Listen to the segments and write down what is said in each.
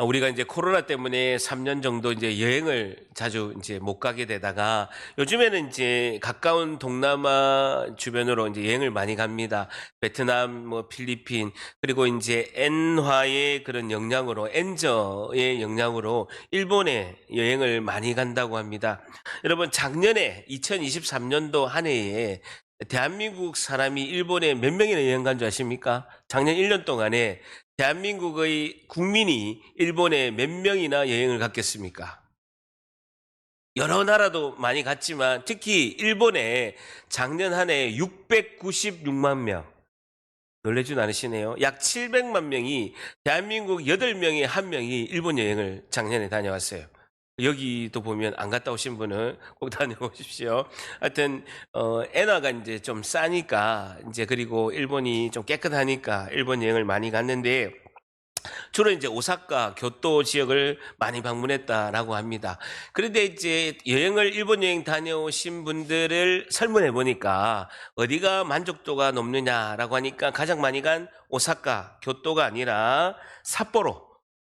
우리가 이제 코로나 때문에 3년 정도 이제 여행을 자주 이제 못 가게 되다가 요즘에는 이제 가까운 동남아 주변으로 이제 여행을 많이 갑니다. 베트남, 뭐 필리핀, 그리고 이제 엔화의 그런 영향으로, 엔저의 영향으로 일본에 여행을 많이 간다고 합니다. 여러분, 작년에 2023년도 한 해에 대한민국 사람이 일본에 몇 명이나 여행 간 줄 아십니까? 작년 1년 동안에 대한민국의 국민이 일본에 몇 명이나 여행을 갔겠습니까? 여러 나라도 많이 갔지만 특히 일본에 작년 한 해 696만 명, 놀라진 않으시네요. 약 700만 명이, 대한민국 8명에 1명이 일본 여행을 작년에 다녀왔어요. 여기도 보면 안 갔다 오신 분은 꼭 다녀오십시오. 하여튼 엔화가 이제 좀 싸니까, 이제 그리고 일본이 좀 깨끗하니까 일본 여행을 많이 갔는데, 주로 이제 오사카, 교토 지역을 많이 방문했다라고 합니다. 그런데 이제 일본 여행 다녀오신 분들을 설문해 보니까 어디가 만족도가 높느냐라고 하니까 가장 많이 간 오사카, 교토가 아니라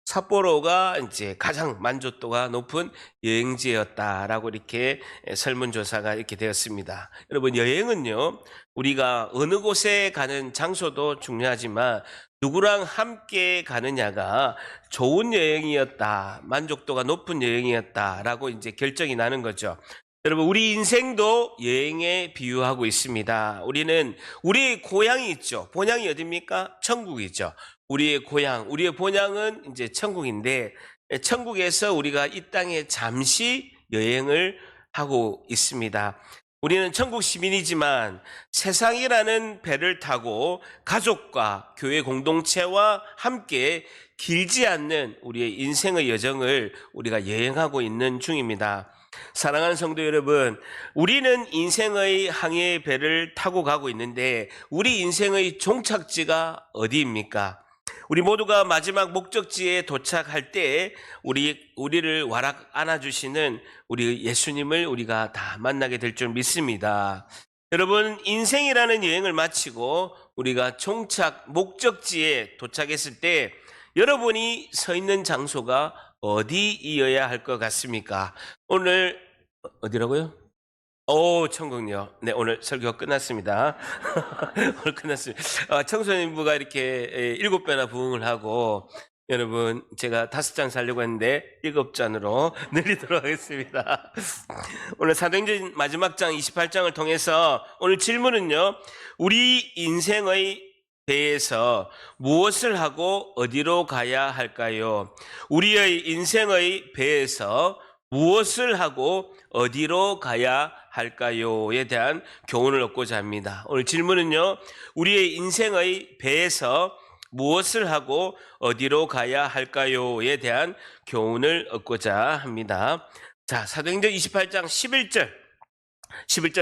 삿포로가 이제 가장 만족도가 높은 여행지였다라고 이렇게 설문조사가 이렇게 되었습니다. 여러분, 여행은요, 우리가 어느 곳에 가는 장소도 중요하지만 누구랑 함께 가느냐가 좋은 여행이었다, 만족도가 높은 여행이었다라고 이제 결정이 나는 거죠. 여러분, 우리 인생도 여행에 비유하고 있습니다. 우리는 우리의 고향이 있죠. 본향이 어디입니까? 천국이죠. 우리의 고향, 우리의 본향은 이제 천국인데, 천국에서 우리가 이 땅에 잠시 여행을 하고 있습니다. 우리는 천국 시민이지만 세상이라는 배를 타고 가족과 교회 공동체와 함께 길지 않는 우리의 인생의 여정을 우리가 여행하고 있는 중입니다. 사랑하는 성도 여러분, 우리는 인생의 항해 배를 타고 가고 있는데 우리 인생의 종착지가 어디입니까? 우리 모두가 마지막 목적지에 도착할 때 우리를 와락 안아주시는 우리 예수님을 우리가 다 만나게 될 줄 믿습니다. 여러분, 인생이라는 여행을 마치고 우리가 종착 목적지에 도착했을 때 여러분이 서 있는 장소가 어디이어야 할 것 같습니까? 오늘 어디라고요? 천국요. 네, 오늘 설교가 끝났습니다. 오늘 끝났습니다. 청소년부가 이렇게 7배나 부응을 하고, 여러분, 제가 5잔 살려고 했는데 7잔으로 늘리도록 하겠습니다. 오늘 사도행전 마지막 장 28장을 통해서 오늘 질문은요, 우리 인생의 배에서 무엇을 하고 어디로 가야 할까요? 우리의 인생의 배에서 무엇을 하고 어디로 가야 할까요?에 대한 교훈을 얻고자 합니다. 오늘 질문은요, 우리의 인생의 배에서 무엇을 하고 어디로 가야 할까요?에 대한 교훈을 얻고자 합니다. 자, 사도행전 28장 11절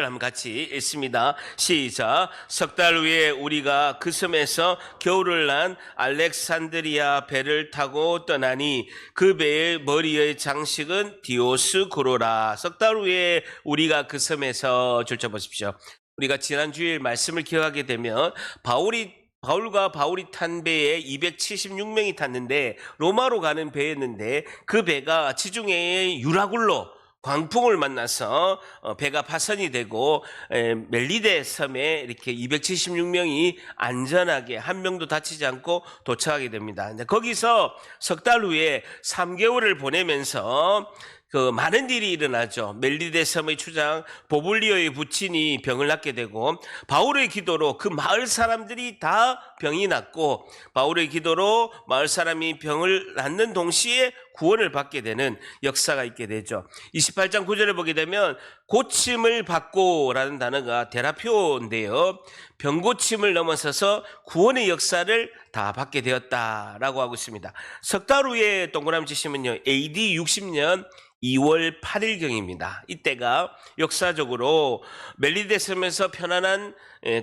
한번 같이 읽습니다. 시작. 석 달 후에 우리가 그 섬에서 겨울을 난 알렉산드리아 배를 타고 떠나니 그 배의 머리의 장식은 디오스코로라. 석 달 후에 우리가 그 섬에서 줄쳐보십시오. 우리가 지난 주일 말씀을 기억하게 되면 바울과 바울이 탄 배에 276명이 탔는데 로마로 가는 배였는데 그 배가 지중해의 유라굴로 광풍을 만나서 배가 파손이 되고 멜리데 섬에 이렇게 276명이 안전하게 한 명도 다치지 않고 도착하게 됩니다. 거기서 석 달 후에 3개월을 보내면서 그 많은 일이 일어나죠. 멜리데 섬의 추장 보블리오의 부친이 병을 낫게 되고 바울의 기도로 그 마을 사람들이 다 병이 낫고 바울의 기도로 마을 사람이 병을 낫는 동시에 구원을 받게 되는 역사가 있게 되죠. 28장 9절을 보게 되면 고침을 받고라는 단어가 데라피오인데요. 병고침을 넘어서서 구원의 역사를 다 받게 되었다라고 하고 있습니다. 석 달 후에 동그라미 치시면요, AD 60년 2월 8일경입니다. 이때가 역사적으로 멜리데 섬에서 편안한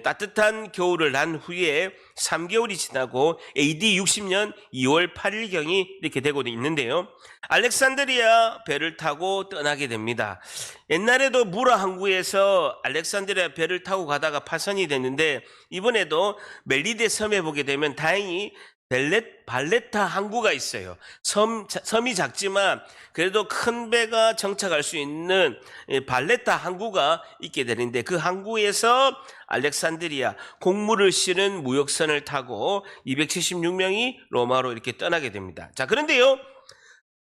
따뜻한 겨울을 난 후에 3개월이 지나고 AD 60년 2월 8일경이 이렇게 되고 있는데요. 알렉산드리아 배를 타고 떠나게 됩니다. 옛날에도 무라 항구에서 알렉산드리아 배를 타고 가다가 파손이 됐는데 이번에도 멜리데 섬에 보게 되면 다행히 발레타 항구가 있어요. 섬이 작지만 그래도 큰 배가 정착할 수 있는 발레타 항구가 있게 되는데, 그 항구에서 알렉산드리아 곡물을 실은 무역선을 타고 276명이 로마로 이렇게 떠나게 됩니다. 자, 그런데요,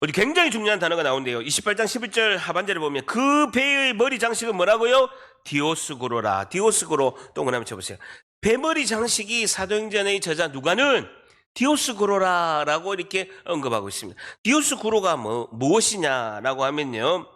우리 굉장히 중요한 단어가 나오는데요. 28장 11절 하반절에 보면 그 배의 머리 장식은 뭐라고요? 디오스구로라. 디오스구로 동그라미 쳐보세요. 배머리 장식이 사도행전의 저자 누가는 디오스구로라라고 이렇게 언급하고 있습니다. 디오스구로가 무엇이냐라고 하면요,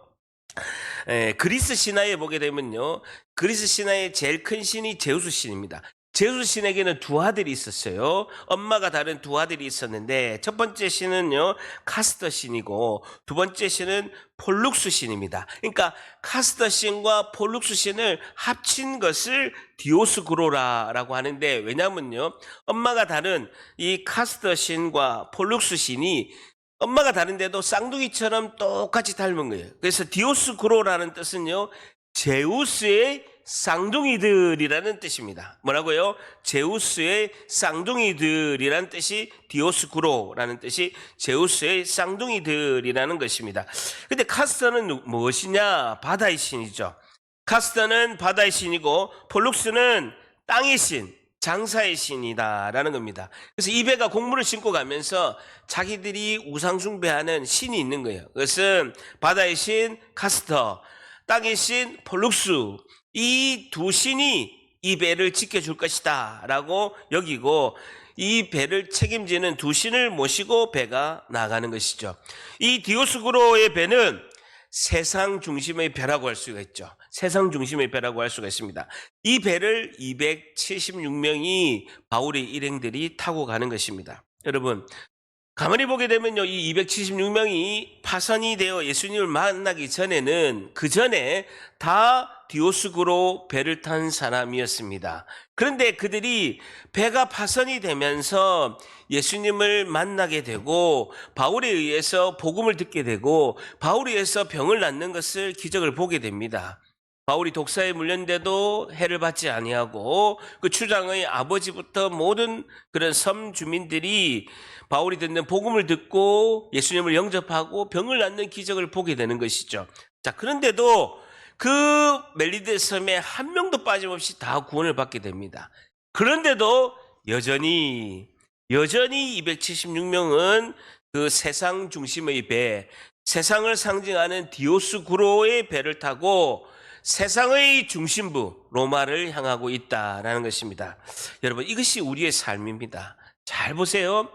그리스 신화에 보게 되면요, 그리스 신화의 제일 큰 신이 제우스 신입니다. 제우스 신에게는 두 아들이 있었어요. 엄마가 다른 두 아들이 있었는데, 첫 번째 신은요 카스터 신이고, 두 번째 신은 폴룩스 신입니다. 그러니까 카스터 신과 폴룩스 신을 합친 것을 디오스구로라라고 하는데, 왜냐면요, 엄마가 다른 이 카스터 신과 폴룩스 신이 엄마가 다른데도 쌍둥이처럼 똑같이 닮은 거예요. 그래서 디오스구로라는 뜻은요, 제우스의 쌍둥이들이라는 뜻입니다. 뭐라고요? 제우스의 쌍둥이들이라는 뜻이 디오스구로라는 뜻이 제우스의 쌍둥이들이라는 것입니다. 근데 카스터는 무엇이냐? 바다의 신이죠. 카스터는 바다의 신이고, 폴룩스는 땅의 신, 장사의 신이다라는 겁니다. 그래서 이 배가 곡물을 싣고 가면서 자기들이 우상숭배하는 신이 있는 거예요. 그것은 바다의 신 카스터, 땅의 신 폴룩스, 이 두 신이 이 배를 지켜줄 것이다 라고 여기고, 이 배를 책임지는 두 신을 모시고 배가 나가는 것이죠. 이 디오스구로의 배는 세상 중심의 배라고 할 수가 있죠. 세상 중심의 배라고 할 수가 있습니다. 이 배를 276명이 바울의 일행들이 타고 가는 것입니다. 여러분, 가만히 보게 되면요, 이 276명이 파선이 되어 예수님을 만나기 전에는, 그 전에 다 디오스구로 배를 탄 사람이었습니다. 그런데 그들이 배가 파선이 되면서 예수님을 만나게 되고, 바울에 의해서 복음을 듣게 되고, 바울에 의해서 병을 낫는 것을, 기적을 보게 됩니다. 바울이 독사에 물렸는데도 해를 받지 아니하고, 그 추장의 아버지부터 모든 그런 섬 주민들이 바울이 듣는 복음을 듣고 예수님을 영접하고 병을 낫는 기적을 보게 되는 것이죠. 자, 그런데도 그 멜리데 섬에 한 명도 빠짐없이 다 구원을 받게 됩니다. 그런데도 여전히 276명은 그 세상 중심의 배, 세상을 상징하는 디오스구로의 배를 타고 세상의 중심부 로마를 향하고 있다라는 것입니다. 여러분, 이것이 우리의 삶입니다. 잘 보세요.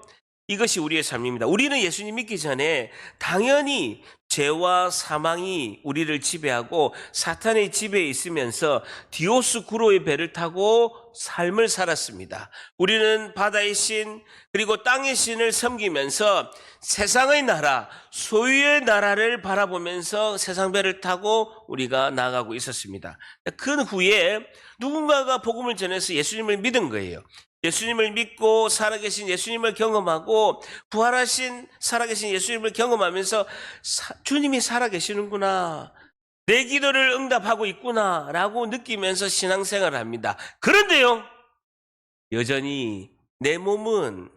이것이 우리의 삶입니다. 우리는 예수님 믿기 전에 당연히 죄와 사망이 우리를 지배하고 사탄의 지배에 있으면서 디오스구로의 배를 타고 삶을 살았습니다. 우리는 바다의 신 그리고 땅의 신을 섬기면서 세상의 나라, 소유의 나라를 바라보면서 세상 배를 타고 우리가 나아가고 있었습니다. 그 후에 누군가가 복음을 전해서 예수님을 믿은 거예요. 예수님을 믿고 살아계신 예수님을 경험하고 부활하신 살아계신 예수님을 경험하면서 주님이 살아계시는구나, 내 기도를 응답하고 있구나 라고 느끼면서 신앙생활을 합니다. 그런데요, 여전히 내 몸은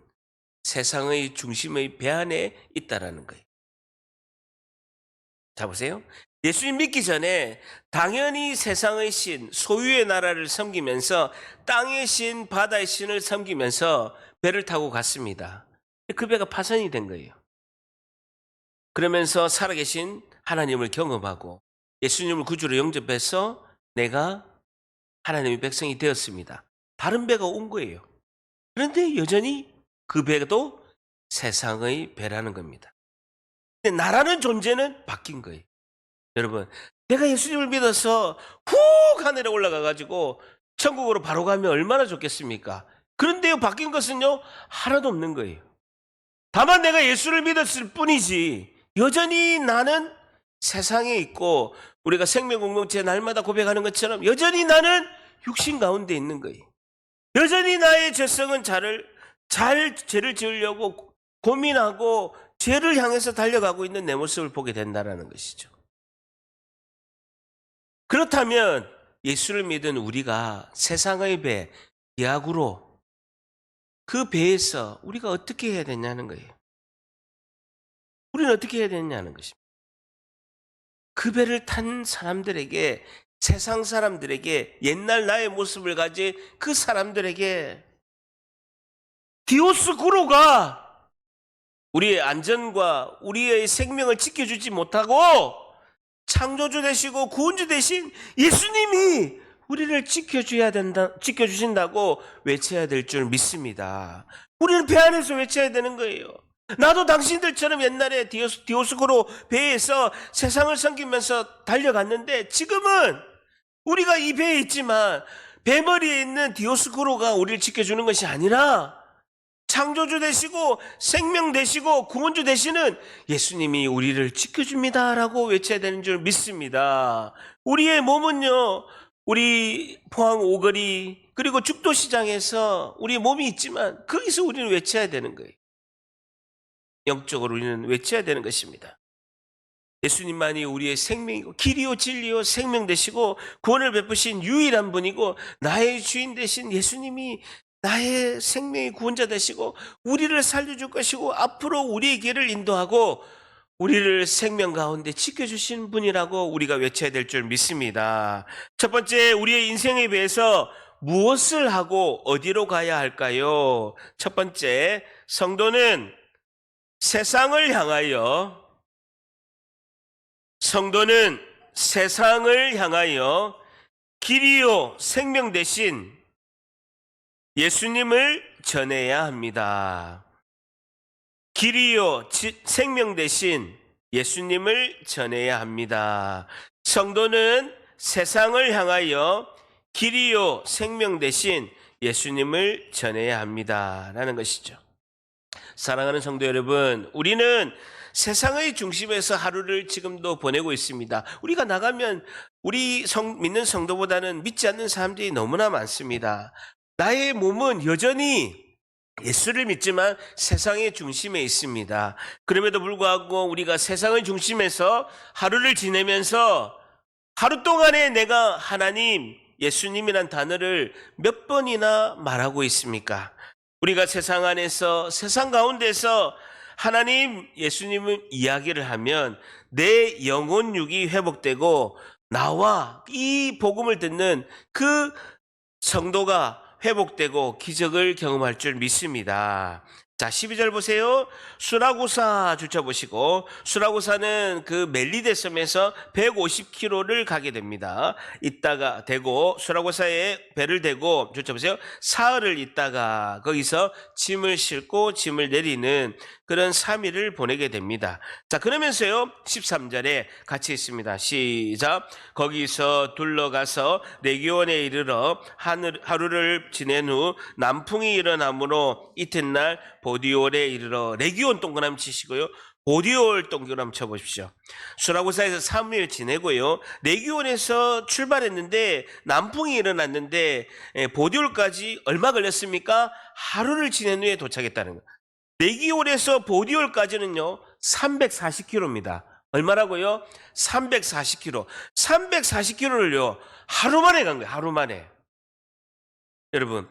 세상의 중심의 배 안에 있다라는 거예요. 자, 보세요. 예수님 믿기 전에 당연히 세상의 신, 소유의 나라를 섬기면서 땅의 신, 바다의 신을 섬기면서 배를 타고 갔습니다. 그 배가 파선이 된 거예요. 그러면서 살아계신 하나님을 경험하고 예수님을 구주로 영접해서 내가 하나님의 백성이 되었습니다. 다른 배가 온 거예요. 그런데 여전히 그 배도 세상의 배라는 겁니다. 근데 나라는 존재는 바뀐 거예요. 여러분, 내가 예수님을 믿어서 훅 하늘에 올라가가지고 천국으로 바로 가면 얼마나 좋겠습니까? 그런데요, 바뀐 것은요, 하나도 없는 거예요. 다만 내가 예수를 믿었을 뿐이지 여전히 나는 세상에 있고, 우리가 생명공동체 날마다 고백하는 것처럼 여전히 나는 육신 가운데 있는 거예요. 여전히 나의 죄성은 죄를 지으려고 고민하고 죄를 향해서 달려가고 있는 내 모습을 보게 된다는 것이죠. 그렇다면 예수를 믿은 우리가 세상의 배, 디아구로, 그 배에서 우리가 어떻게 해야 되냐는 거예요. 우리는 어떻게 해야 되냐는 것입니다. 그 배를 탄 사람들에게, 세상 사람들에게, 옛날 나의 모습을 가진 그 사람들에게 디오스쿠로가 우리의 안전과 우리의 생명을 지켜주지 못하고 창조주 되시고 구원주 되신 예수님이 우리를 지켜주신다고 외쳐야 될 줄 믿습니다. 우리는 배 안에서 외쳐야 되는 거예요. 나도 당신들처럼 옛날에 디오스코로 배에서 세상을 섬기면서 달려갔는데, 지금은 우리가 이 배에 있지만 배머리에 있는 디오스코로가 우리를 지켜주는 것이 아니라 창조주 되시고 생명 되시고 구원주 되시는 예수님이 우리를 지켜줍니다라고 외쳐야 되는 줄 믿습니다. 우리의 몸은요, 우리 포항 오거리 그리고 죽도시장에서 우리 몸이 있지만 거기서 우리는 외쳐야 되는 거예요. 영적으로 우리는 외쳐야 되는 것입니다. 예수님만이 우리의 생명이고 길이요 진리요 생명 되시고 구원을 베푸신 유일한 분이고 나의 주인 되신 예수님이 나의 생명의 구원자 되시고 우리를 살려줄 것이고 앞으로 우리의 길을 인도하고 우리를 생명 가운데 지켜주신 분이라고 우리가 외쳐야 될 줄 믿습니다. 첫 번째, 우리의 인생에 비해서 무엇을 하고 어디로 가야 할까요? 첫 번째, 성도는 세상을 향하여 길이요 생명 대신 예수님을 전해야 합니다. 길이요 생명 대신 예수님을 전해야 합니다. 성도는 세상을 향하여 길이요 생명 대신 예수님을 전해야 합니다. 라는 것이죠. 사랑하는 성도 여러분, 우리는 세상의 중심에서 하루를 지금도 보내고 있습니다. 우리가 나가면 우리 믿는 성도보다는 믿지 않는 사람들이 너무나 많습니다. 나의 몸은 여전히 예수를 믿지만 세상의 중심에 있습니다. 그럼에도 불구하고 우리가 세상의 중심에서 하루를 지내면서 하루 동안에 내가 하나님, 예수님이란 단어를 몇 번이나 말하고 있습니까? 우리가 세상 안에서, 세상 가운데서 하나님, 예수님을 이야기를 하면 내 영혼육이 회복되고 나와 이 복음을 듣는 그 성도가 회복되고 기적을 경험할 줄 믿습니다. 자, 12절 보세요. 수라구사 줄쳐보시고, 수라구사는 그 멜리데 섬에서 150km를 가게 됩니다. 있다가 대고, 수라구사에 배를 대고, 줄쳐보세요. 사흘을 있다가 거기서 짐을 싣고 짐을 내리는 그런 3일을 보내게 됩니다. 자, 그러면서요, 13절에 같이 있습니다. 시작. 거기서 둘러가서 레기온에 이르러 하루를 지낸 후 남풍이 일어나므로 이튿날 보디올에 이르러, 레기온 동그라미 치시고요, 보디올 동그라미 쳐보십시오. 수라구사에서 3일 지내고요, 레기온에서 출발했는데 남풍이 일어났는데 보디올까지 얼마 걸렸습니까? 하루를 지낸 후에 도착했다는 거예요. 레기온에서 보디올까지는요 340km입니다. 얼마라고요? 340km. 340km를요 하루 만에 간 거예요. 하루 만에. 여러분,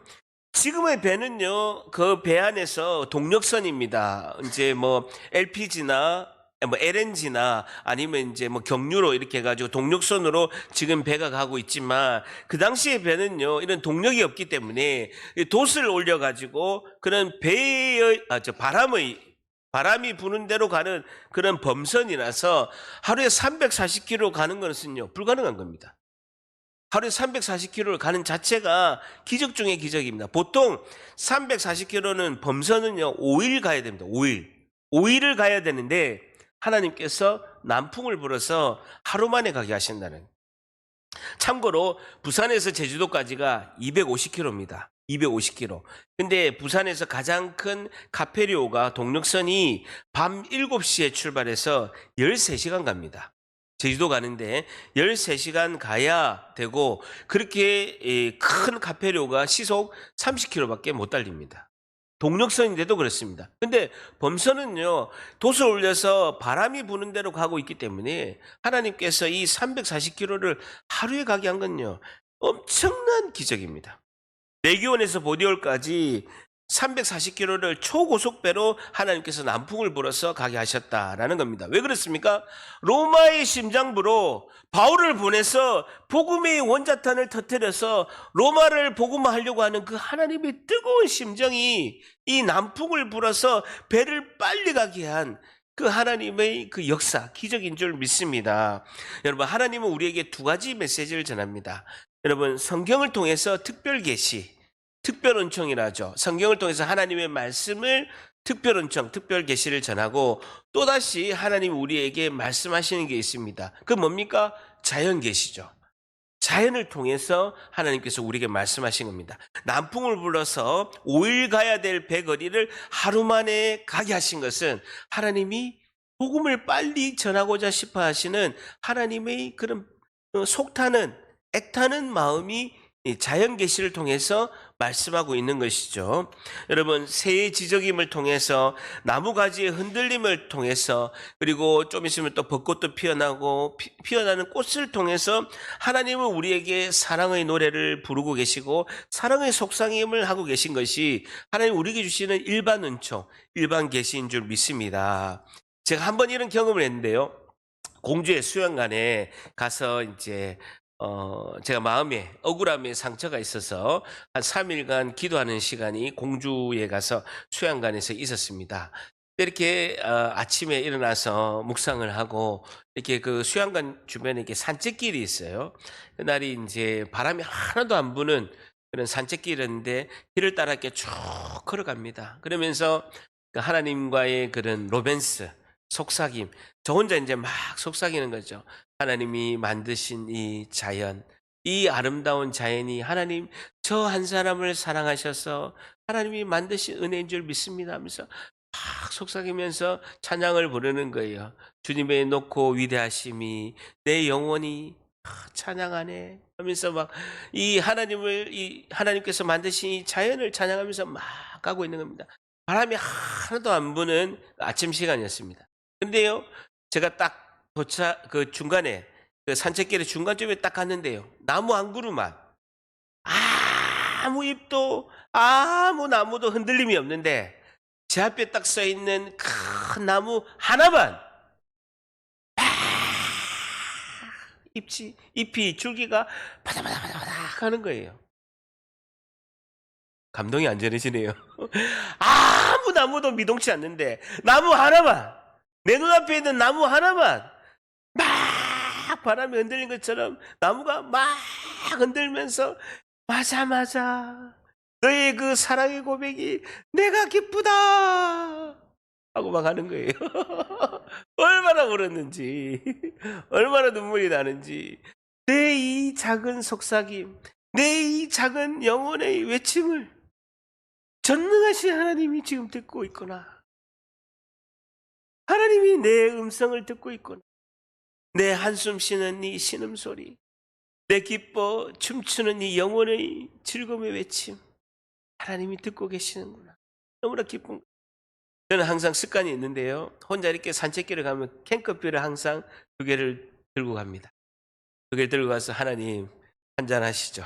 지금의 배는요, 그 배 안에서 동력선입니다. 이제 뭐 LPG나 뭐 LNG나 아니면 이제 뭐 경유로 이렇게 해가지고 동력선으로 지금 배가 가고 있지만, 그 당시의 배는요, 이런 동력이 없기 때문에 돛을 올려가지고 그런 배의, 바람이 부는 대로 가는 그런 범선이라서 하루에 340km 가는 것은요, 불가능한 겁니다. 하루에 340km를 가는 자체가 기적 중의 기적입니다. 보통 340km는 범선은요 5일 가야 됩니다. 5일을 가야 되는데 하나님께서 남풍을 불어서 하루 만에 가게 하신다는. 참고로 부산에서 제주도까지가 250km입니다. 250km. 근데 부산에서 가장 큰 카페리오가 동력선이 밤 7시에 출발해서 13시간 갑니다. 제주도 가는데 13시간 가야 되고, 그렇게 큰 카페료가 시속 30km밖에 못 달립니다. 동력선인데도 그렇습니다. 근데 범선은요 돛을 올려서 바람이 부는 대로 가고 있기 때문에 하나님께서 이 340km를 하루에 가게 한 건요 엄청난 기적입니다. 레기온에서 보디올까지 340km를 초고속배로 하나님께서 남풍을 불어서 가게 하셨다라는 겁니다. 왜 그렇습니까? 로마의 심장부로 바울을 보내서 복음의 원자탄을 터뜨려서 로마를 복음화하려고 하는 그 하나님의 뜨거운 심정이 이 남풍을 불어서 배를 빨리 가게 한 그 하나님의 그 역사, 기적인 줄 믿습니다. 여러분, 하나님은 우리에게 두 가지 메시지를 전합니다. 여러분, 성경을 통해서 특별 계시, 특별 은총이라죠. 성경을 통해서 하나님의 말씀을 특별 은총, 특별 계시를 전하고 또다시 하나님 우리에게 말씀하시는 게 있습니다. 그 뭡니까? 자연 계시죠. 자연을 통해서 하나님께서 우리에게 말씀하신 겁니다. 남풍을 불어서 5일 가야 될 배거리를 하루 만에 가게 하신 것은 하나님이 복음을 빨리 전하고자 싶어 하시는 하나님의 그런 속타는 애타는 마음이 자연 계시를 통해서 말씀하고 있는 것이죠. 여러분, 새의 지저김을 통해서 나무가지의 흔들림을 통해서 그리고 좀 있으면 또 벚꽃도 피어나고 피어나는 꽃을 통해서 하나님은 우리에게 사랑의 노래를 부르고 계시고 사랑의 속상임을 하고 계신 것이 하나님 우리에게 주시는 일반 은총, 일반 계시인 줄 믿습니다. 제가 한번 이런 경험을 했는데요. 공주의 수영관에 가서 이제 제가 마음에 억울함에 상처가 있어서 한 3일간 기도하는 시간이 공주에 가서 수양관에서 있었습니다. 이렇게 아침에 일어나서 묵상을 하고 이렇게 그 수양관 주변에 이렇게 산책길이 있어요. 그날이 이제 바람이 하나도 안 부는 그런 산책길이었는데 길을 따라 이렇게 쭉 걸어갑니다. 그러면서 그 하나님과의 그런 로맨스, 속삭임, 저 혼자 이제 막 속삭이는 거죠. 하나님이 만드신 이 자연, 이 아름다운 자연이 하나님 저 한 사람을 사랑하셔서 하나님이 만드신 은혜인 줄 믿습니다 하면서 막 속삭이면서 찬양을 부르는 거예요. 주님의 높고 위대하심이 내 영혼이 찬양하네 하면서 막 이 하나님을 이 하나님께서 만드신 이 자연을 찬양하면서 막 가고 있는 겁니다. 바람이 하나도 안 부는 아침 시간이었습니다. 근데요, 제가 딱 그 중간에 그 산책길의 중간쯤에 딱 갔는데요, 나무 한 그루만 아무 잎도 아무 나무도 흔들림이 없는데 제 앞에 딱 서 있는 큰 나무 하나만 잎이 줄기가 바다바다바닥 하는 거예요. 감동이 안 전해지네요. 아무 나무도 미동치 않는데 나무 하나만, 내 눈앞에 있는 나무 하나만 막 바람이 흔들린 것처럼 나무가 막 흔들면서 맞아 맞아 너의 그 사랑의 고백이 내가 기쁘다 하고 막 하는 거예요. 얼마나 울었는지, 얼마나 눈물이 나는지, 내 이 작은 속삭임, 내 이 작은 영혼의 외침을 전능하신 하나님이 지금 듣고 있구나. 하나님이 내 음성을 듣고 있구나. 내 한숨 쉬는 이 신음소리, 내 기뻐 춤추는 이 영혼의 즐거움의 외침, 하나님이 듣고 계시는구나. 너무나 기쁜. 저는 항상 습관이 있는데요, 혼자 이렇게 산책길을 가면 캔커피를 항상 2개를 들고 갑니다. 2개 들고 가서 하나님 한잔 하시죠.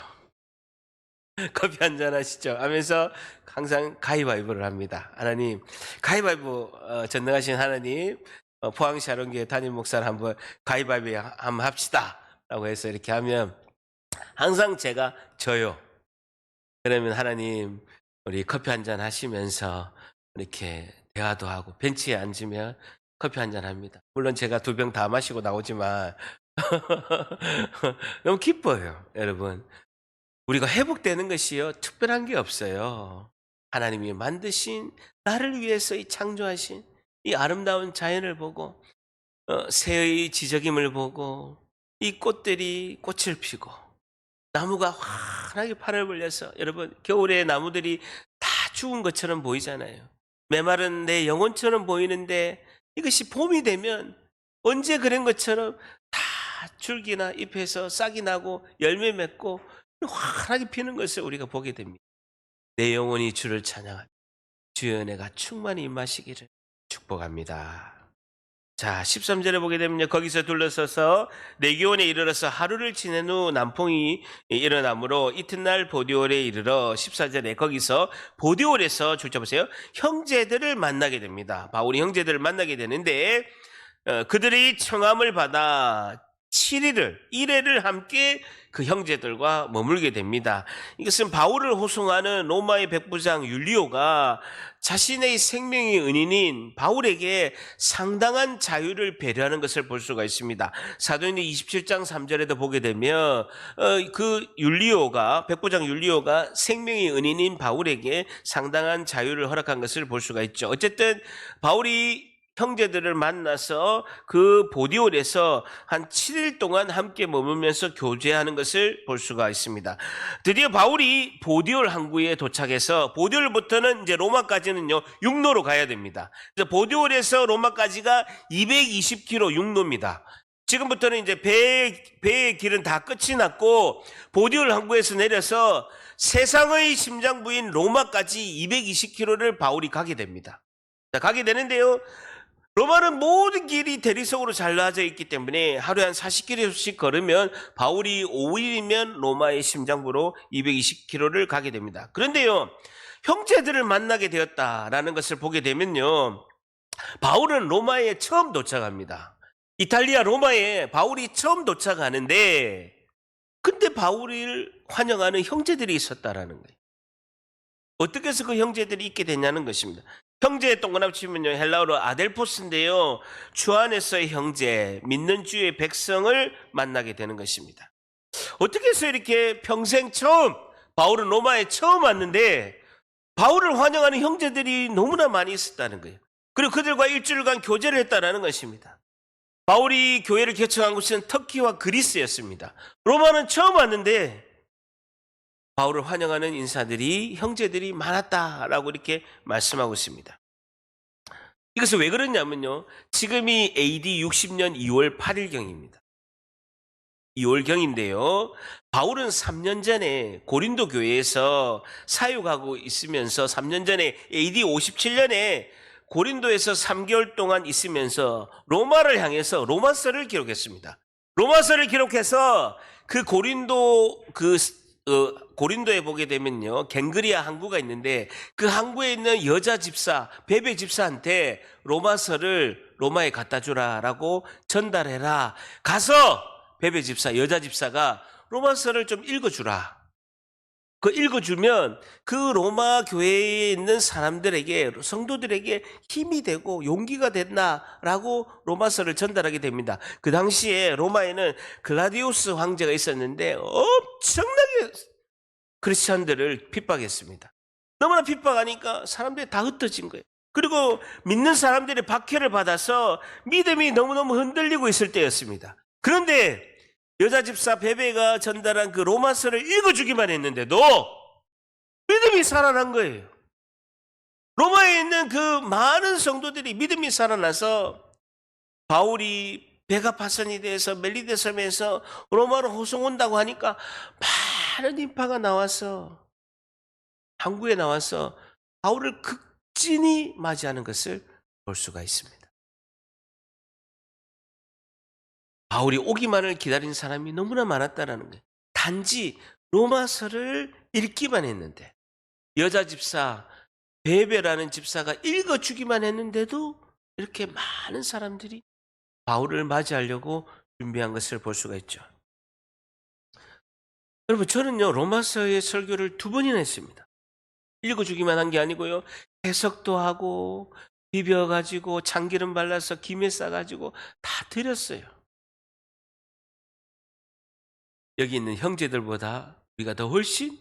커피 한잔 하시죠 하면서 항상 가위바위보를 합니다. 하나님, 가위바위보, 전능하신 하나님, 포항시 아론교회 담임 목사를 한번 가위바위보 한번 합시다 라고 해서 이렇게 하면 항상 제가 져요. 그러면 하나님, 우리 커피 한잔 하시면서 이렇게 대화도 하고 벤치에 앉으면 커피 한잔 합니다. 물론 제가 2병 다 마시고 나오지만 너무 기뻐요. 여러분, 우리가 회복되는 것이요, 특별한 게 없어요. 하나님이 만드신, 나를 위해서 이 창조하신 이 아름다운 자연을 보고, 새의 지저김을 보고, 이 꽃들이 꽃을 피고, 나무가 환하게 팔을 벌려서, 여러분, 겨울에 나무들이 다 죽은 것처럼 보이잖아요. 메마른 내 영혼처럼 보이는데, 이것이 봄이 되면 언제 그런 것처럼 다 줄기나 잎에서 싹이 나고 열매 맺고 환하게 피는 것을 우리가 보게 됩니다. 내 영혼이 주를 찬양하며 주의 은혜가 충만히 임하시기를 축복합니다. 자, 13절에 보게 되면요. 거기서 둘러서서 내교원에 이르러서 하루를 지낸 후 남풍이 일어나므로 이튿날 보디올에 이르러 14절에 거기서 보디올에서 보세요. 형제들을 만나게 됩니다. 바울이 형제들을 만나게 되는데 그들이 청함을 받아 7일을 1회를 함께 그 형제들과 머물게 됩니다. 이것은 바울을 호송하는 로마의 백부장 율리오가 자신의 생명의 은인인 바울에게 상당한 자유를 배려하는 것을 볼 수가 있습니다. 사도행전 27장 3절에도 보게 되면 그 율리오가 백부장 율리오가 생명의 은인인 바울에게 상당한 자유를 허락한 것을 볼 수가 있죠. 어쨌든 바울이 형제들을 만나서 그 보디올에서 한 7일 동안 함께 머물면서 교제하는 것을 볼 수가 있습니다. 드디어 바울이 보디올 항구에 도착해서 보디올부터는 이제 로마까지는요 육로로 가야 됩니다. 그래서 보디올에서 로마까지가 220km 육로입니다. 지금부터는 이제 배의 길은 다 끝이 났고 보디올 항구에서 내려서 세상의 심장부인 로마까지 220km를 바울이 가게 됩니다. 자, 가게 되는데요. 로마는 모든 길이 대리석으로 잘라져 있기 때문에 하루에 한 40km씩 걸으면 바울이 5일이면 로마의 심장부로 220km를 가게 됩니다. 그런데요, 형제들을 만나게 되었다라는 것을 보게 되면요, 바울은 로마에 처음 도착합니다. 이탈리아 로마에 바울이 처음 도착하는데, 근데 바울을 환영하는 형제들이 있었다라는 거예요. 어떻게 해서 그 형제들이 있게 됐냐는 것입니다. 형제의 동그라미 치면요, 헬라어로 아델포스인데요, 주 안에서의 형제, 믿는 주의 백성을 만나게 되는 것입니다. 어떻게 해서 이렇게 평생 처음, 바울은 로마에 처음 왔는데 바울을 환영하는 형제들이 너무나 많이 있었다는 거예요. 그리고 그들과 일주일간 교제를 했다는 것입니다. 바울이 교회를 개척한 곳은 터키와 그리스였습니다. 로마는 처음 왔는데 바울을 환영하는 인사들이, 형제들이 많았다라고 이렇게 말씀하고 있습니다. 이것은 왜 그러냐면요, 지금이 AD 60년 2월 8일경입니다. 2월경인데요, 바울은 3년 전에 고린도 교회에서 사역하고 있으면서 3년 전에 AD 57년에 고린도에서 3개월 동안 있으면서 로마를 향해서 로마서를 기록했습니다. 로마서를 기록해서 그 고린도에 보게 되면요, 갱그리아 항구가 있는데 그 항구에 있는 여자 집사, 베베 집사한테 로마서를 로마에 갖다 주라라고 전달해라. 가서 베베 집사, 여자 집사가 로마서를 좀 읽어주라. 그 읽어주면 그 로마 교회에 있는 사람들에게, 성도들에게 힘이 되고 용기가 된다라고 로마서를 전달하게 됩니다. 그 당시에 로마에는 글라디우스 황제가 있었는데 엄청나게 크리스천들을 핍박했습니다. 너무나 핍박하니까 사람들이 다 흩어진 거예요. 그리고 믿는 사람들이 박해를 받아서 믿음이 너무너무 흔들리고 있을 때였습니다. 그런데 여자 집사 베베가 전달한 그 로마서를 읽어주기만 했는데도 믿음이 살아난 거예요. 로마에 있는 그 많은 성도들이 믿음이 살아나서 바울이 배가 파선이 돼서 멜리데 섬에서 로마로 호송 온다고 하니까 많은 인파가 나와서 항구에 나와서 바울을 극진히 맞이하는 것을 볼 수가 있습니다. 바울이 오기만을 기다린 사람이 너무나 많았다는 거예요. 단지 로마서를 읽기만 했는데, 여자 집사 베베라는 집사가 읽어주기만 했는데도 이렇게 많은 사람들이 바울을 맞이하려고 준비한 것을 볼 수가 있죠. 여러분, 저는요 로마서의 설교를 2번이나 했습니다. 읽어주기만 한 게 아니고요, 해석도 하고 비벼가지고 참기름 발라서 김에 싸가지고 다 드렸어요. 여기 있는 형제들보다 우리가 더 훨씬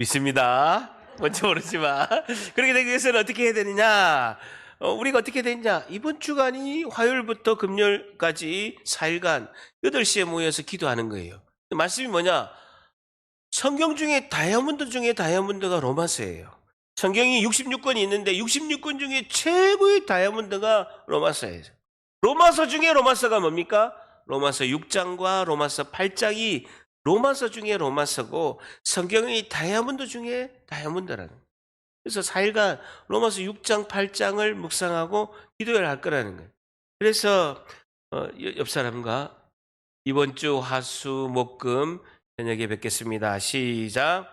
믿습니다. 뭔지 모르지만 그렇게 되기 위해서는 어떻게 해야 되느냐, 우리가 어떻게 되느냐, 이번 주간이 화요일부터 금요일까지 4일간 8시에 모여서 기도하는 거예요. 말씀이 뭐냐, 성경 중에 다이아몬드 중에 다이아몬드가 로마서예요. 성경이 66권이 있는데 66권 중에 최고의 다이아몬드가 로마서예요. 로마서 중에 로마서가 뭡니까? 로마서 6장과 로마서 8장이 로마서 중에 로마서고 성경의 다이아몬드 중에 다이아몬드라는 거예요. 그래서 4일간 로마서 6장, 8장을 묵상하고 기도를 할 거라는 거예요. 그래서 옆 사람과 이번 주 화수, 목, 금 저녁에 뵙겠습니다. 시작.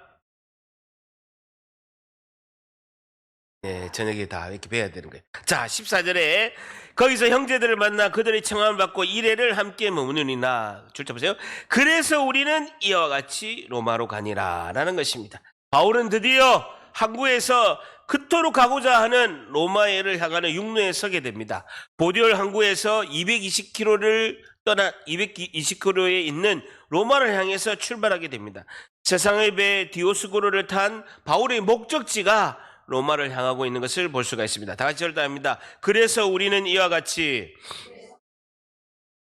네, 저녁에 다 이렇게 뵈야 되는 거예요. 자, 14절에 거기서 형제들을 만나 그들의 청함을 받고 이레를 함께 머무느니라. 줄자 보세요. 그래서 우리는 이와 같이 로마로 가니라 라는 것입니다. 바울은 드디어 항구에서 그토록 가고자 하는 로마에를 향하는 육로에 서게 됩니다. 보디올 항구에서 220km를 떠나 220km에 있는 로마를 향해서 출발하게 됩니다. 세상의 배 디오스고로를 탄 바울의 목적지가 로마를 향하고 있는 것을 볼 수가 있습니다. 다 같이 절단합니다. 그래서 우리는 이와 같이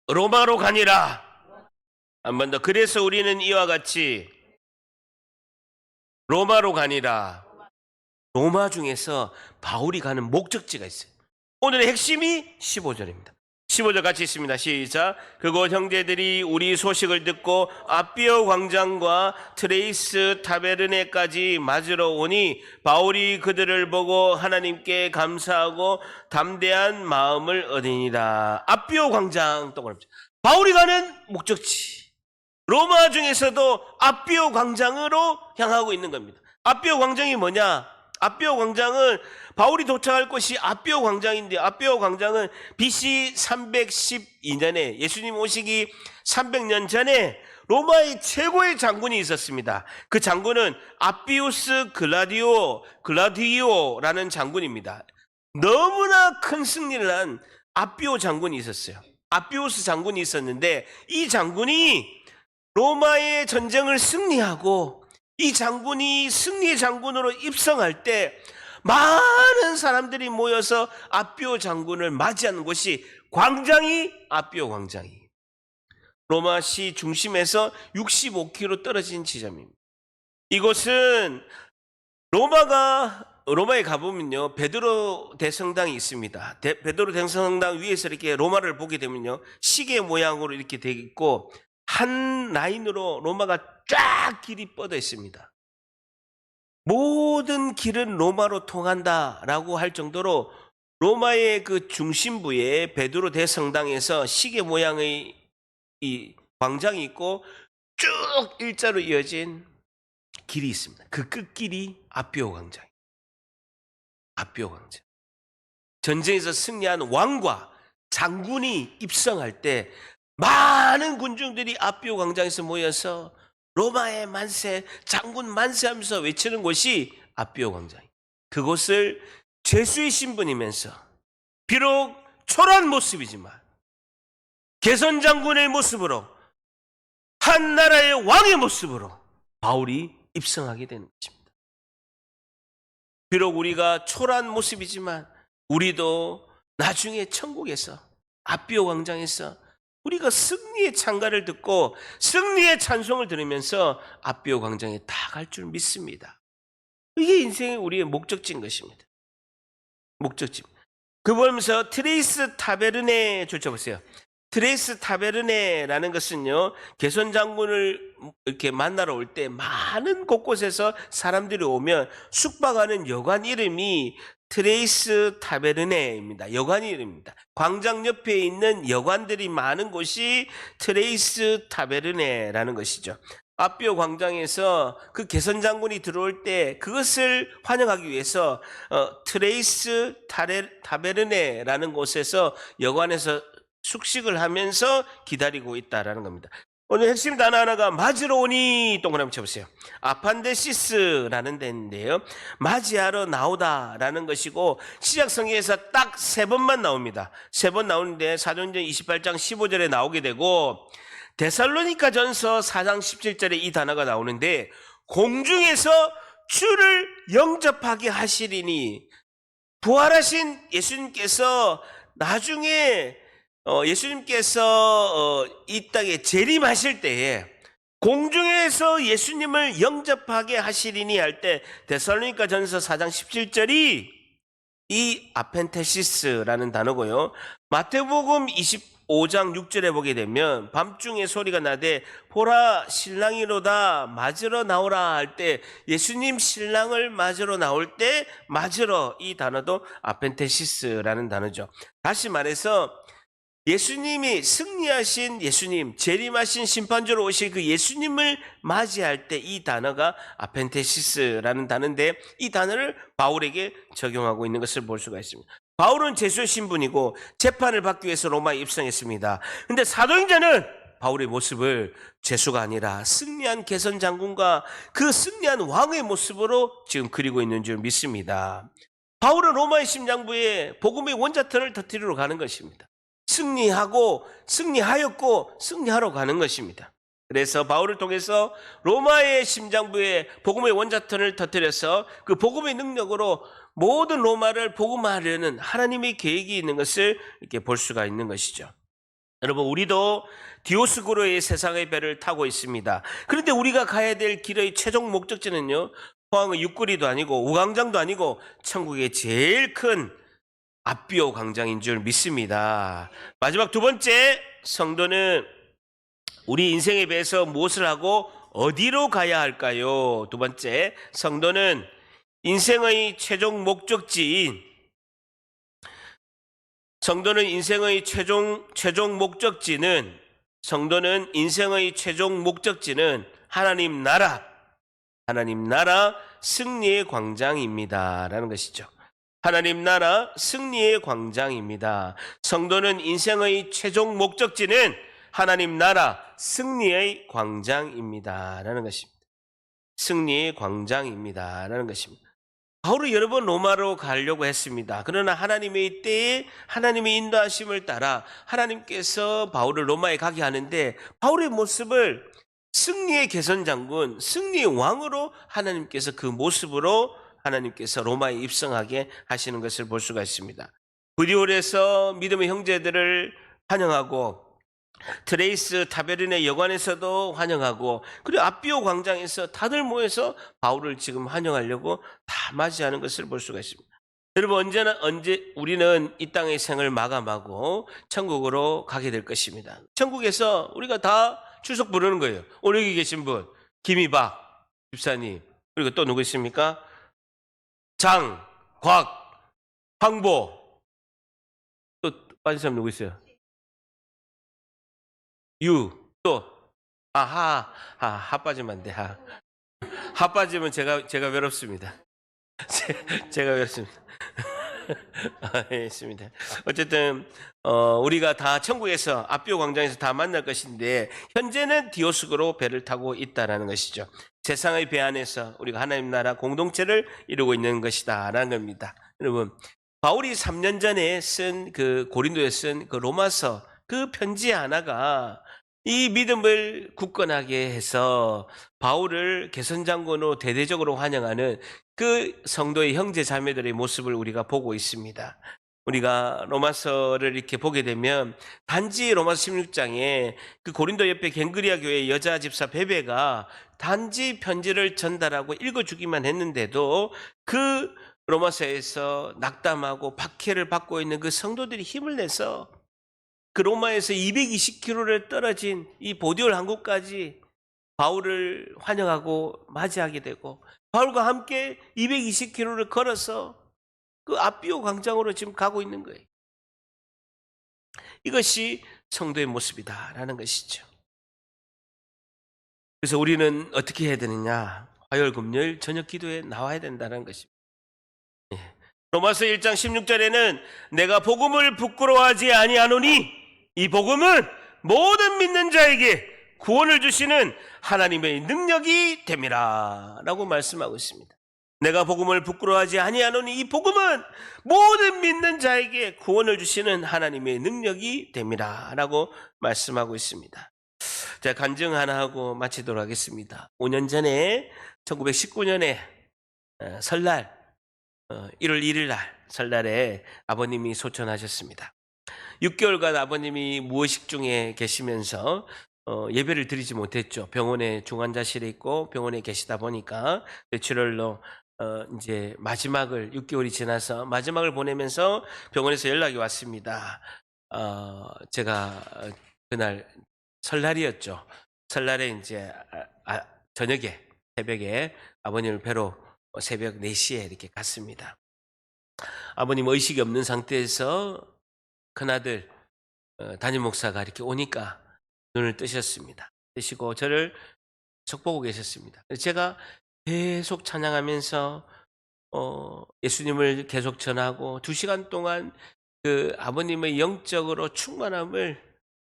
로마로 가니라. 한 번 더. 그래서 우리는 이와 같이 로마로 가니라. 로마 중에서 바울이 가는 목적지가 있어요. 오늘의 핵심이 15절입니다. 15절 같이 있습니다. 시작. 그곳 형제들이 우리 소식을 듣고 아비오 광장과 트레이스 타베르네까지 맞으러 오니 바울이 그들을 보고 하나님께 감사하고 담대한 마음을 얻으니라. 아비오 광장 동그라미. 바울이 가는 목적지. 로마 중에서도 아비오 광장으로 향하고 있는 겁니다. 아비오 광장이 뭐냐? 아비오 광장은 바울이 도착할 곳이 아비오 광장인데 아비오 광장은 BC 312년에 예수님 오시기 300년 전에 로마의 최고의 장군이 있었습니다. 그 장군은 아비우스 글라디오라는 장군입니다. 너무나 큰 승리를 한 아비오 장군이 있었어요. 아비우스 장군이 있었는데 이 장군이 로마의 전쟁을 승리하고 이 장군이 승리의 장군으로 입성할 때 많은 사람들이 모여서 아비오 장군을 맞이하는 곳이 광장이 아비오 광장이 로마시 중심에서 65km 떨어진 지점입니다. 이곳은 로마에 가보면요 베드로 대성당이 있습니다. 베드로 대성당 위에서 이렇게 로마를 보게 되면요 시계 모양으로 이렇게 되어 있고 한 라인으로 로마가 쫙 길이 뻗어 있습니다. 모든 길은 로마로 통한다라고 할 정도로 로마의 그 중심부에 베드로 대성당에서 시계 모양의 이 광장이 있고 쭉 일자로 이어진 길이 있습니다. 그 끝길이 아비오 광장입니다. 아비오 광장. 전쟁에서 승리한 왕과 장군이 입성할 때 많은 군중들이 아비오 광장에서 모여서 로마의 만세, 장군 만세하면서 외치는 곳이 아비오 광장입니다. 그곳을 죄수의 신분이면서 비록 초라한 모습이지만 개선 장군의 모습으로 한 나라의 왕의 모습으로 바울이 입성하게 되는 것입니다. 비록 우리가 초라한 모습이지만 우리도 나중에 천국에서 아비오 광장에서 우리가 승리의 찬가를 듣고 승리의 찬송을 들으면서 아비오 광장에 다 갈 줄 믿습니다. 이게 인생의 우리의 목적지인 것입니다. 목적지. 그 보면서 트레이스 타베르네 쫓아보세요. 트레이스 타베르네라는 것은요 개선 장군을 이렇게 만나러 올 때 많은 곳곳에서 사람들이 오면 숙박하는 여관 이름이 트레이스 타베르네입니다. 여관 이름입니다. 광장 옆에 있는 여관들이 많은 곳이 트레이스 타베르네라는 것이죠. 아비오 광장에서 그 개선 장군이 들어올 때 그것을 환영하기 위해서 트레이스 타베르네라는 곳에서 여관에서 숙식을 하면서 기다리고 있다라는 겁니다. 오늘 핵심 단어 하나가 맞으러 오니 동그라미 쳐보세요. 아판데시스라는 데인데요. 맞이하러 나오다라는 것이고 시작 성경에서 딱 3번만 나옵니다. 3번 나오는데 사도행전 28장 15절에 나오게 되고 데살로니가 전서 4장 17절에 이 단어가 나오는데 공중에서 주를 영접하게 하시리니 부활하신 예수님께서 나중에 예수님께서 이 땅에 재림하실 때에 공중에서 예수님을 영접하게 하시리니 할 때 데살로니가 전서 4장 17절이 이 아펜테시스라는 단어고요. 마태복음 15장 6절에 보게 되면 밤중에 소리가 나되 보라 신랑이로다 맞으러 나오라 할 때 예수님 신랑을 맞으러 나올 때 맞으러 이 단어도 아펜테시스라는 단어죠. 다시 말해서 예수님이 승리하신 예수님, 재림하신 심판주로 오실 그 예수님을 맞이할 때 이 단어가 아펜테시스라는 단어인데 이 단어를 바울에게 적용하고 있는 것을 볼 수가 있습니다. 바울은 제수의 신분이고 재판을 받기 위해서 로마에 입성했습니다. 그런데 사도행전은 바울의 모습을 제수가 아니라 승리한 개선 장군과 그 승리한 왕의 모습으로 지금 그리고 있는 줄 믿습니다. 바울은 로마의 심장부에 복음의 원자탄을 터뜨리러 가는 것입니다. 승리하였고 승리하러 가는 것입니다. 그래서 바울을 통해서 로마의 심장부에 복음의 원자탄을 터뜨려서 그 복음의 능력으로 모든 로마를 복음화하려는 하나님의 계획이 있는 것을 이렇게 볼 수가 있는 것이죠. 여러분, 우리도 디오스고로의 세상의 배를 타고 있습니다. 그런데 우리가 가야 될 길의 최종 목적지는요, 포항의 육거리도 아니고 우광장도 아니고 천국의 제일 큰 아비오 광장인 줄 믿습니다. 마지막 두 번째, 성도는 우리 인생에 대해서 무엇을 하고 어디로 가야 할까요? 두 번째, 성도는 인생의 최종 목적지인 하나님 나라 승리의 광장입니다라는 것이죠. 하나님 나라 승리의 광장입니다. 성도는 인생의 최종 목적지는 하나님 나라 승리의 광장입니다라는 것입니다. 승리의 광장입니다라는 것입니다. 바울은 여러 번 로마로 가려고 했습니다. 그러나 하나님의 때에 하나님의 인도하심을 따라 하나님께서 바울을 로마에 가게 하는데 바울의 모습을 승리의 개선장군, 승리의 왕으로 하나님께서 그 모습으로 하나님께서 로마에 입성하게 하시는 것을 볼 수가 있습니다. 브리올에서 믿음의 형제들을 환영하고 트레이스 타베른의 여관에서도 환영하고 그리고 아비오 광장에서 다들 모여서 바울을 지금 환영하려고 다 맞이하는 것을 볼 수가 있습니다. 여러분, 언제 우리는 이 땅의 생을 마감하고 천국으로 가게 될 것입니다. 천국에서 우리가 다 출석 부르는 거예요. 오늘 여기 계신 분, 김희박 집사님, 그리고 또 누구 있습니까? 장, 곽, 황보, 또 빠진 사람 누구 있어요? 또 하 빠지면 안 돼. 하 빠지면 제가 외롭습니다. 제가 외롭습니다. 있습니다. 어쨌든 우리가 다 천국에서 아비오 광장에서 다 만날 것인데 현재는 디오스고로 배를 타고 있다라는 것이죠. 세상의 배 안에서 우리가 하나님 나라 공동체를 이루고 있는 것이다라는 겁니다. 여러분, 바울이 3년 전에 쓴 그 고린도에 쓴 그 로마서 그 편지 하나가 이 믿음을 굳건하게 해서 바울을 개선장군으로 대대적으로 환영하는 그 성도의 형제 자매들의 모습을 우리가 보고 있습니다. 우리가 로마서를 이렇게 보게 되면 단지 로마서 16장에 그 고린도 옆에 갱그리아 교회 여자 집사 베베가 단지 편지를 전달하고 읽어주기만 했는데도 그 로마서에서 낙담하고 박해를 받고 있는 그 성도들이 힘을 내서 그 로마에서 220km를 떨어진 이 보디올 항구까지 바울을 환영하고 맞이하게 되고 바울과 함께 220km를 걸어서 그 아비오 광장으로 지금 가고 있는 거예요. 이것이 성도의 모습이다라는 것이죠. 그래서 우리는 어떻게 해야 되느냐? 화요일, 금요일 저녁 기도에 나와야 된다는 것입니다. 로마서 1장 16절에는 내가 복음을 부끄러워하지 아니하노니 이 복음은 모든 믿는 자에게 구원을 주시는 하나님의 능력이 됨이라 라고 말씀하고 있습니다. 내가 복음을 부끄러워하지 아니하노니 이 복음은 모든 믿는 자에게 구원을 주시는 하나님의 능력이 됨이라 라고 말씀하고 있습니다. 제가 간증 하나 하고 마치도록 하겠습니다. 5년 전에 1919년에 설날 1월 1일 날 설날에 아버님이 소천하셨습니다. 6개월간 아버님이 무의식 중에 계시면서 예배를 드리지 못했죠. 병원에 중환자실에 있고 병원에 계시다 보니까 뇌출혈로 이제 마지막을 6개월이 지나서 마지막을 보내면서 병원에서 연락이 왔습니다. 제가 그날 설날이었죠. 설날에 이제 저녁에 새벽에 아버님을 뵈러 새벽 4시에 이렇게 갔습니다. 아버님 의식이 없는 상태에서 큰아들 담임 목사가 이렇게 오니까 눈을 뜨셨습니다. 뜨시고 저를 속 보고 계셨습니다. 제가 계속 찬양하면서 예수님을 계속 전하고 2시간 동안 그 아버님의 영적으로 충만함을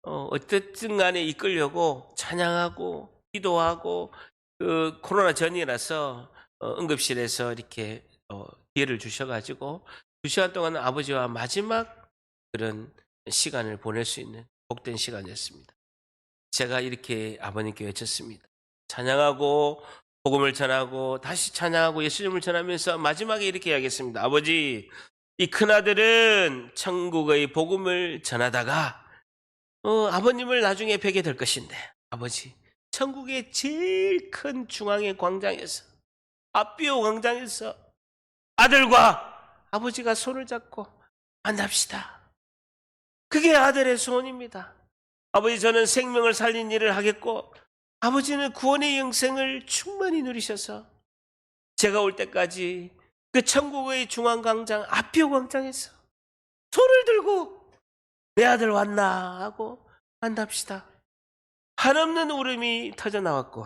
어쨌든 간에 이끌려고 찬양하고 기도하고 그 코로나 전이라서 응급실에서 이렇게 기회를 주셔가지고 2시간 동안 아버지와 마지막 그런 시간을 보낼 수 있는 복된 시간이었습니다. 제가 이렇게 아버님께 외쳤습니다. 찬양하고 복음을 전하고 다시 찬양하고 예수님을 전하면서 마지막에 이렇게 이야기했습니다. 아버지, 이 큰아들은 천국의 복음을 전하다가 아버님을 나중에 뵈게 될 것인데, 아버지, 천국의 제일 큰 중앙의 광장에서, 아비오 광장에서 아들과 아버지가 손을 잡고 만납시다. 그게 아들의 소원입니다. 아버지, 저는 생명을 살린 일을 하겠고 아버지는 구원의 영생을 충만히 누리셔서 제가 올 때까지 그 천국의 중앙광장 아비오 광장에서 손을 들고 내 아들 왔나 하고 만납시다. 한없는 울음이 터져 나왔고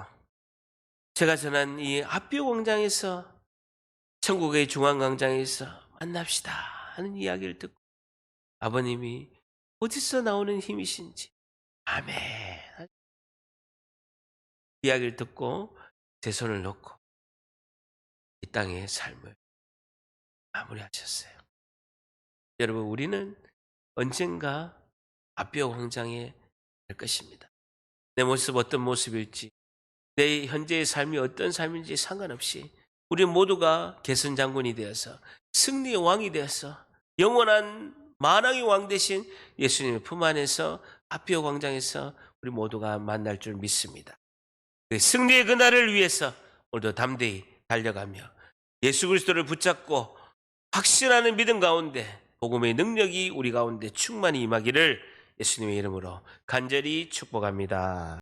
제가 전한 이 아비오 광장에서 천국의 중앙광장에서 만납시다 하는 이야기를 듣고 아버님이 어디서 나오는 힘이신지 아멘 이야기를 듣고 제 손을 놓고 이 땅의 삶을 마무리하셨어요. 여러분, 우리는 언젠가 아비오 광장에 갈 것입니다. 내 모습 어떤 모습일지, 내 현재의 삶이 어떤 삶인지 상관없이 우리 모두가 개선장군이 되어서 승리의 왕이 되어서 영원한 만왕의 왕 되신 예수님의 품 안에서 아비오 광장에서 우리 모두가 만날 줄 믿습니다. 그 승리의 그날을 위해서 오늘도 담대히 달려가며 예수 그리스도를 붙잡고 확신하는 믿음 가운데 복음의 능력이 우리 가운데 충만히 임하기를 예수님의 이름으로 간절히 축복합니다.